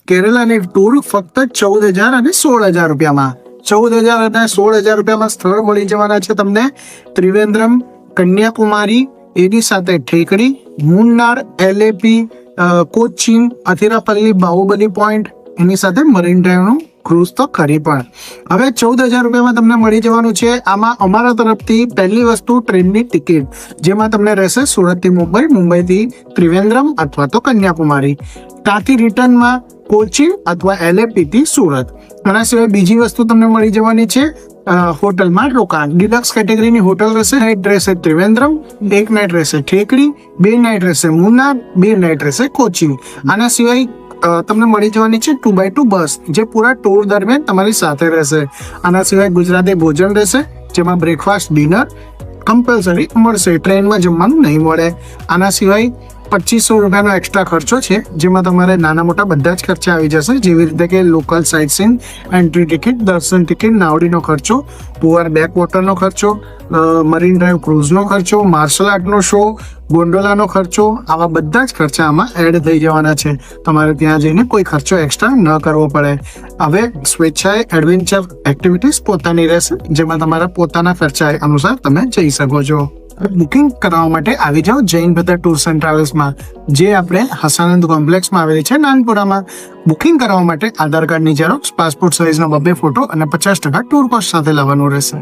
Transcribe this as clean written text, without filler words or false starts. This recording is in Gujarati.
કેરેલાની ટૂર ફક્ત 14,000 અને 16,000 રૂપિયામાં. 14,000 અને 16,000 રૂપિયામાં સ્થળ મળી જવાના છે તમને. ત્રિવેન્દ્રમ, કન્યાકુમારી, એની સાથે ઠેકડી, મુન્નાર, એલએપી, કોચીન, અથિરાપલ્લી, બાહુબલી પોઈન્ટ, એની સાથે મરીન ડ્રાઈવનું ક્રૂઝ તો ખરી પણ. હવે 14,000 રૂપિયામાં તમને મળી જવાનું છે. આમાં અમારા તરફથી પહેલી વસ્તુ ટ્રેનની ટિકિટ, જેમાં તમને રહેશે સુરતથી મુંબઈ, મુંબઈથી ત્રિવેન્દ્રમ અથવા તો કન્યાકુમારી, ત્યાંથી રિટર્નમાં કોચીન અથવા એલએપી થી સુરત. આના સિવાય બીજી વસ્તુ તમને મળી જવાની છે હોટલમાં રોકાણ. ડિલક્સ કેટેગરીની હોટલ રહેશે. નાઇટ રહેશે ત્રિવેન્દ્રમ, 1 નાઇટ રહેશે ઠેકડી, 2 નાઇટ રહેશે મુન્નાર, 2 નાઇટ રહેશે કોચીન. આના સિવાય તમને મળી જવાની છે 2x2 બસ, જે પૂરા ટૂર દરમિયાન તમારી સાથે રહેશે. આના સિવાય ગુજરાતી ભોજન રહેશે, જેમાં બ્રેકફાસ્ટ, ડિનર કમ્પલસરી મળશે. ટ્રેનમાં જમવાનું નહીં મળે. આના સિવાય 2500 રૂપિયાનો એક્સ્ટ્રા ખર્ચો છે, જેમાં તમારે નાના મોટા બધા જ ખર્ચા આવી જશે, જેવી રીતે કે local site scene, entry ticket, દર્શન ટિકિટ, નાવડીનો ખર્ચો, પુઅર બેક વોટરનો ખર્ચો, મરીન ડ્રાઈવ ક્રૂઝનો ખર્ચો, માર્શલ આર્ટનો શો, ગોંડોલાનો ખર્ચો, આવા બધા જ ખર્ચા આમાં એડ થઈ જવાના છે. તમારે ત્યાં જઈને કોઈ ખર્ચો એક્સ્ટ્રા ન કરવો પડે. હવે સ્વેચ્છાએ એડવેન્ચર એક્ટિવિટીઝ પોતાની રહેશે, જેમાં તમારા પોતાના ખર્ચા અનુસાર તમે જઈ શકો છો. બુકિંગ કરાવવા માટે આવી જાઓ જૈન બ્રધર ટૂર્સ એન્ડ ટ્રાવેલ્સમાં, જે આપણે હસાનંદ કોમ્પ્લેક્સમાં આવેલી છે નાનપુરામાં. બુકિંગ કરાવવા માટે આધાર કાર્ડની ઝેરોક્સ, પાસપોર્ટ સાઇઝનો 2 ફોટો અને 50% ટૂર કોસ્ટ સાથે લાવવાનું રહેશે.